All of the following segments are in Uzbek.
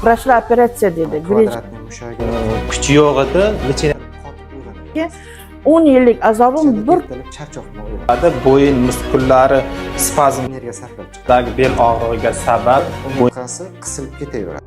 vrachlar operatsiya dedi. Kvadratni mushagiga Kuchi yo'q edi, lechina qotib uyg'onadi. 10 yillik azobim bir ertalab charchoq bilan uyg'onadi. bo'yin muskullari spazm Energiya sarflab chiqadi. bel og'rig'iga sabab Umurtqasi qisilib ketaveradi.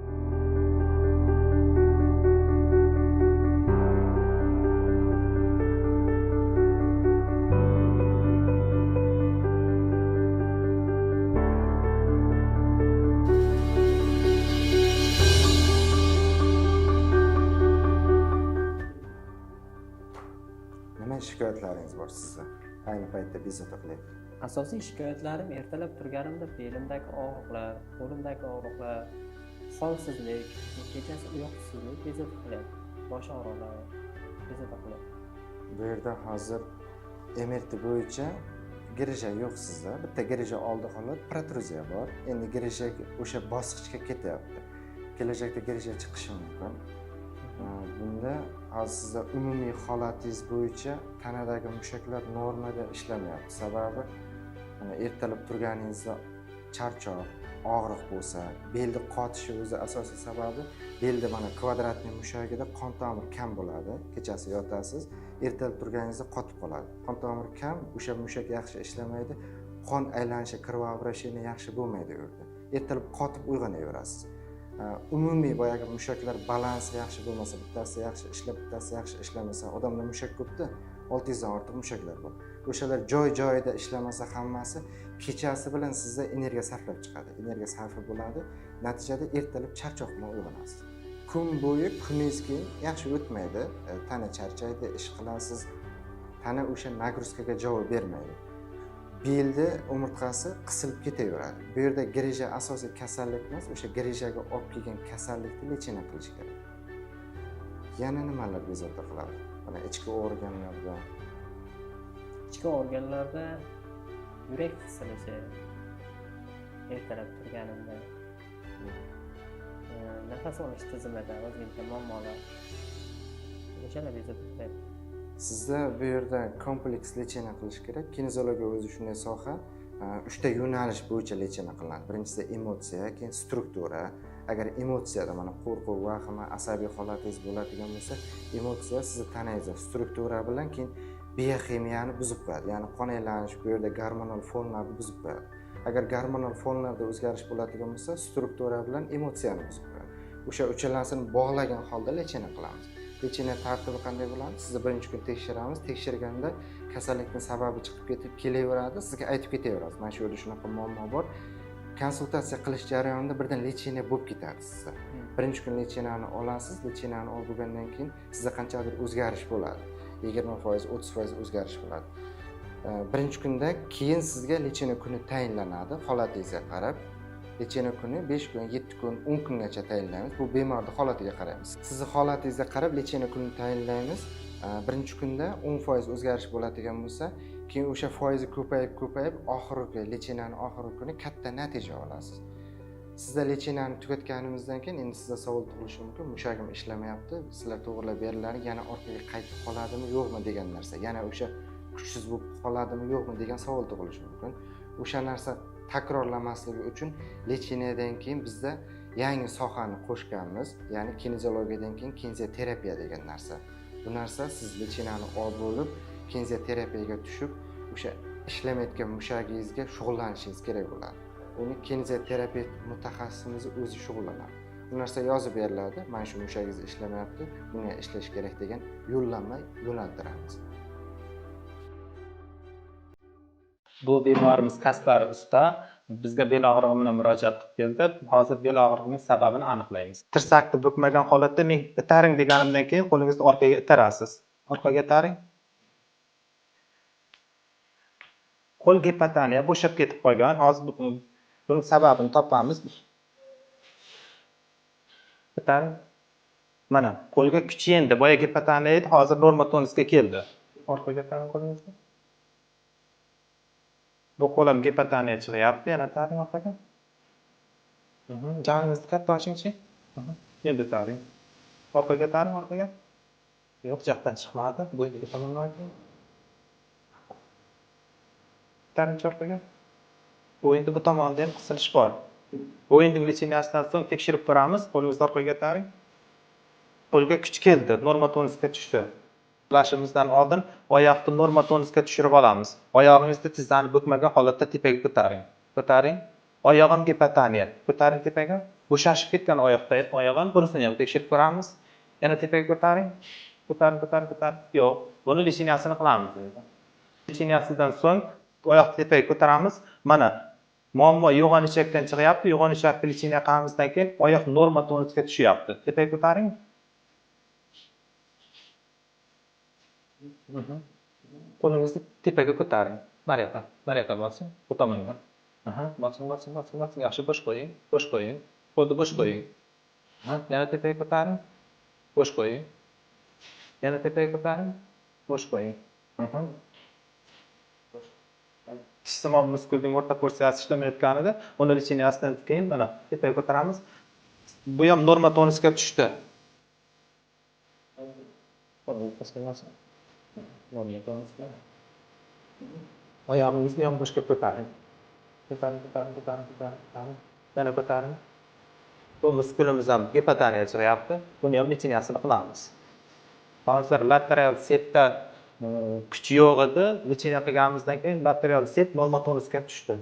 Nima shikoyatlaringiz bor sizda? Ayni paytda bezovta qilyapti. Asosiy shikoyatlarim ertalab turganimda belimdagi og'riqlar, qo'limdagi og'riqlar, holsizlik, kechasi uyqusizlik bezovta qilyapti. Bosh og'riqlari bezovta qilyapti. Bu yerda hozir MRT bo'yicha girija yo'q sizda. Bitta girija oldi xolos, protruziya bor. Endi girija o'sha bosqichga ketyapti. Kelajakda girija chiqishi mumkin. Bunda hozir sizda umumiy holatingiz bo'yicha tanadagi mushaklar normada ishlamayapti. Sababi ertalab turganingizda charchoq, og'riq bo'lsa, belni qotishi o'zi asosiy sababi belda mana kvadratning mushagida qon tomir kam bo'ladi. Kechasi yotasiz, ertalab turganingizda qotib qoladi. Qon tomir kam, o'sha mushak yaxshi ishlamaydi. Qon aylanishi, kровообращение yaxshi bo'lmaydi u yerda. Ertalab qotib uyg'onaverasiz. Umumiy boyagi mushaklar balansi yaxshi bo'lmasa, bittasi yaxshi ishlab, bittasi yaxshi ishlamasa, odamda mushak ko'pda 600 dan ortiq mushaklar bor. O'shalar joy-joyida ishlamasa hammasi kechasi bilan sizda energiya sarflab chiqadi. Energiya sarfi bo'ladi. Natijada ertalab charchoq bilan uyg'onasiz. Kun bo'yi kuningiz keyin yaxshi o'tmaydi. Tana charchaydi, ish qilasiz. Tana o'sha nagruzkaga javob bermaydi. Belni umurtqasi qisilib ketaveradi. Bu yerda girija asosiy kasallik emas, o'sha girijaga olib kelgan kasallikni lechina qilish kerak. Yana nimalar bezovta qiladi? Mana ichki organlarda, Ichki organlarda yurak qisilishi, ertalab turganimda, nafas olish tizimida ozgina muammolar, o'shalar bezovta qilyapti. sizda bu yerda kompleks lechina qilish kerak. Kinezologiya o'zi shunday soha, 3 ta yo'nalish bo'yicha lechina qilinadi. Birinchisi emotsiya, keyin struktura. Agar emotsiyada mana qo'rquv, vahima, asabiy holatingiz bo'ladigan bo'lsa, emotsiya sizni tanangizda struktura bilan keyin bioximiyani buzib qo'yadi. Ya'ni qon aylanish, bu yerda gormonal fonlarni buzib qo'yadi. Agar gormonal fonlarda o'zgarish bo'ladigan bo'lsa, struktura bilan emotsiyani buzib qo'yadi. O'sha uchalasini bog'lagan holda lechina qilamiz. Lechina tartibi qanday bo'ladi? Sizni birinchi kun tekshiramiz. Tekshirganda kasallikning sababi chiqib ketib kelaveradi, sizga aytib ketaveramiz. Mana shu yerda shunaqa muammo bor. Konsultatsiya qilish jarayonida birdan lechina bo'lib ketadi sizda. Birinchi kun lechinani olasiz, lechinani olib bo'lgandan keyin sizda qanchadir o'zgarish bo'ladi. 20%, 30% o'zgarish bo'ladi. Birinchi kunda keyin sizga lechina kuni tayinlanadi, holatingizga qarab. Lechina kuni 5 kun, 7 kun, 10 kungacha tayinlaymiz. Bu bemorning holatiga qaraymiz. Sizni holatingizga qarab lechina kuni tayinlaymiz. Birinchi kunda 10% o'zgarish bo'ladigan bo'lsa, keyin o'sha foizi ko'payib, oxirgi lechinaning oxirgi kuni katta natija olasiz. Sizda lechinani tugatganimizdan keyin endi sizda savol tug'ilishi mumkin. Mushagim ishlamayapti. Sizlar to'g'rilab beriladi, yana orqaga qaytib qoladimi, yo'qmi degan narsa. Yana o'sha kuchsiz bo'lib qoladimi, yo'qmi degan savol tug'ilishi mumkin. O'sha narsa takrorlamasligi uchun lechinadan keyin bizda yangi sohani qo'shganmiz, ya'ni kinezologiyadan keyin kinezoterapiya degan narsa. Bu narsa siz lechinani olib bo'lib, kinezoterapiyaga tushib, o'sha ishlamayotgan mushagingizga shug'ullanishingiz kerak bo'ladi. Uni kinezoterapiya mutaxassisimiz o'zi shug'ullanadi. Bu narsa yozib beriladi. Mana shu mushagingiz ishlamayapti, bunga ishlash kerak degan yo'llanma yo'naltiramiz. bu bemorimiz Kaspar usta bizga bel og'rig'i bilan murojaat qilib keldi. Hozir bel og'rig'ining sababini aniqlaymiz. Tirsakni bukmagan holatda men itaring deganimdan keyin qo'lingizni orqaga itarasiz. Orqaga itaring. Qo'l gipotoniya bo'shab ketib qolgan. Hozir buning sababini topamiz. Itaring. Mana qo'lga kuchi endi boya gipotoniya edi, hozir norma tonusga keldi. Orqaga itaring qo'lingizni. Bu qo'lim gipotoniya chiqyapti, yana taring orqaga. Jag'ingizni katta ochingchi. Endi taring. Orqaga taring, orqaga. Yo'q, jaqdan chiqmadi. Bo'yniga tomonga oling. Taring orqaga. Bo'yinda bu tomonda ham qisilish bor. O'yinning licheniyasidan so'ng tekshirib ko'ramiz. Qo'lingizni orqaga ko'taring. Qo'lga kuch keldi, norma tonusga tushdi. Uxlashimizdan oldin oyoqni norma tonusga tushirib olamiz. Oyog'ingizni tizzani bukmagan holatda tepaga ko'taring. Ko'taring. Oyog'im gipotoniya. Ko'taring tepaga. Bo'shashib ketgan oyoqda, oyog'im bunisini ham tekshirib ko'ramiz. Yana tepaga ko'taring. Ko'taring. Yo'q, buni licheniyasini qilamiz. Licheniyasidan so'ng oyoqni tepaga ko'taramiz. Mana muammo yo'g'onichakdan chiqyapti. Yo'g'onichakni licheniya qilganimizdan keyin oyoq norma tonusga tushyapti. Tepaga ko'taring. Qo'lingizni tepaga ko'taring. Mariyaqa bosing. Bu tomonga. Bosing. Yaxshi bo'sh qo'ying. Qo'lni bo'sh qo'ying. Yana tepaga ko'taring. Bo'sh qo'ying. Yana tepaga ko'taring. Bo'sh qo'ying. Ishtimol muskulning o'rta porsiyasi ishlamayotganida, uni licheniyasidan keyin mana tepaga ko'taramiz. Bu ham norma tonusga tushdi. Oyog'ingizni yonboshga ko'taring. Ko'taring. Yana ko'taring. Bu muskulimiz ham gipotoniya chiqyapti. Buni ham licheniyasini qilamiz. Hozir lateral setda kuch yo'q edi. Licheniya qilganimizdan keyin lateral set norma tonusga tushdi.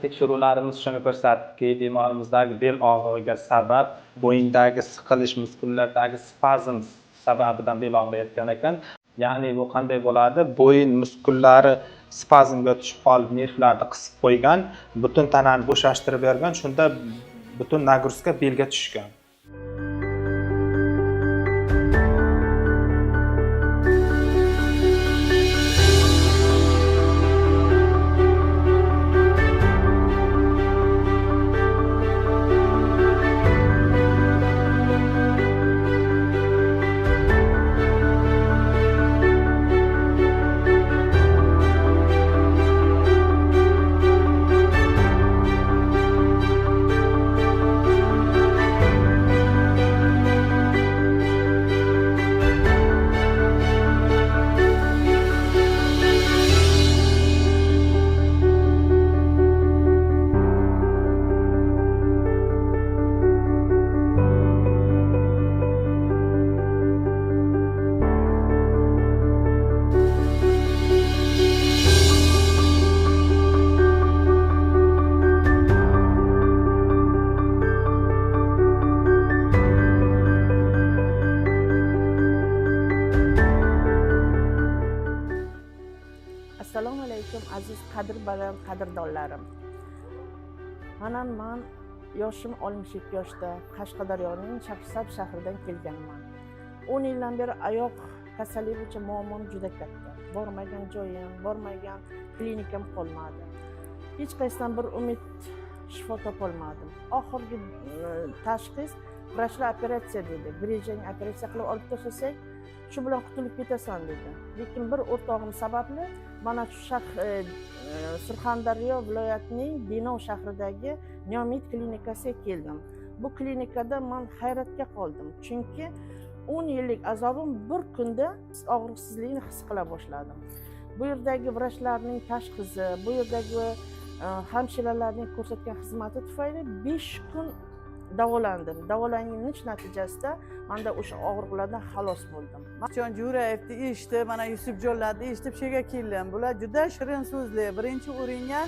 Tekshiruvlarimiz shuni ko'rsatdiki, bemorimizdagi bel og'rig'iga sabab bo'yindagi siqilish, muskullardagi spazm sababidan bel og'riyotgan ekan. Ya'ni bu qanday bo'ladi? Bo'yin muskullari spazmga tushib qolib, nervlarni qisib qo'ygan, butun tanani bo'shashtirib bergan, shunda butun nagruzka belga tushgan. Assalomu alaykum aziz qadr-baland qadrdonlarim. Men yoshim 62 yoshda Qashqadaryoning Shahrisabz shahridan kelganman. 10 yildan beri oyoq kasalligi bo'yicha muammom juda katta. Bormagan joyim, bormagan klinikam qolmadi. Hech qaysidan bir umid shifo topolmadim. Oxirgi tashxis vrachlar operatsiya dedi. Brejani operatsiya qilib olib tashlasak, shu bilan qutulib ketasan dedi. Lekin bir o'rtog'im sababli mana shu Surxondaryo viloyatining Denov shahridagi Neomid klinikasiga keldim. Bu klinikada men hayratga qoldim. Chunki 10 yillik azobim bir kunda og'riqsizlikni his qila boshladim. Bu yerdagi vrachlarning tashxisi, bu yerdagi hamshiralarning ko'rsatgan xizmati tufayli 5 kun davolandim. Davolangach natijasida menda o'sha og'riqlardan xalos bo'ldim. Jon Jo'rayevni eshitib, mana Yusufjonlarni eshitib shu yerga keldim. Bular juda shirin so'zli. Birinchi o'ringa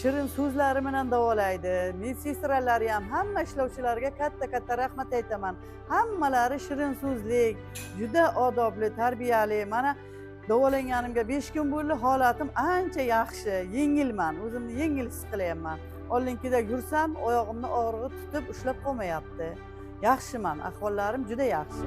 shirin so'zlari bilan davolaydi. Medsestralari ham, hamma ishlovchilarga katta rahmat aytaman. Hammalari shirin so'zlik, juda odobli, tarbiyali. Mana davolanganimga 5 kun bo'ldi, holatim ancha yaxshi, yengilman. O'zimni yengil his qilyapman. Oldingida yursam, oyog'imni og'rig'i tutib ushlab qolmayapti. Yaxshiman, ahvollarim juda yaxshi.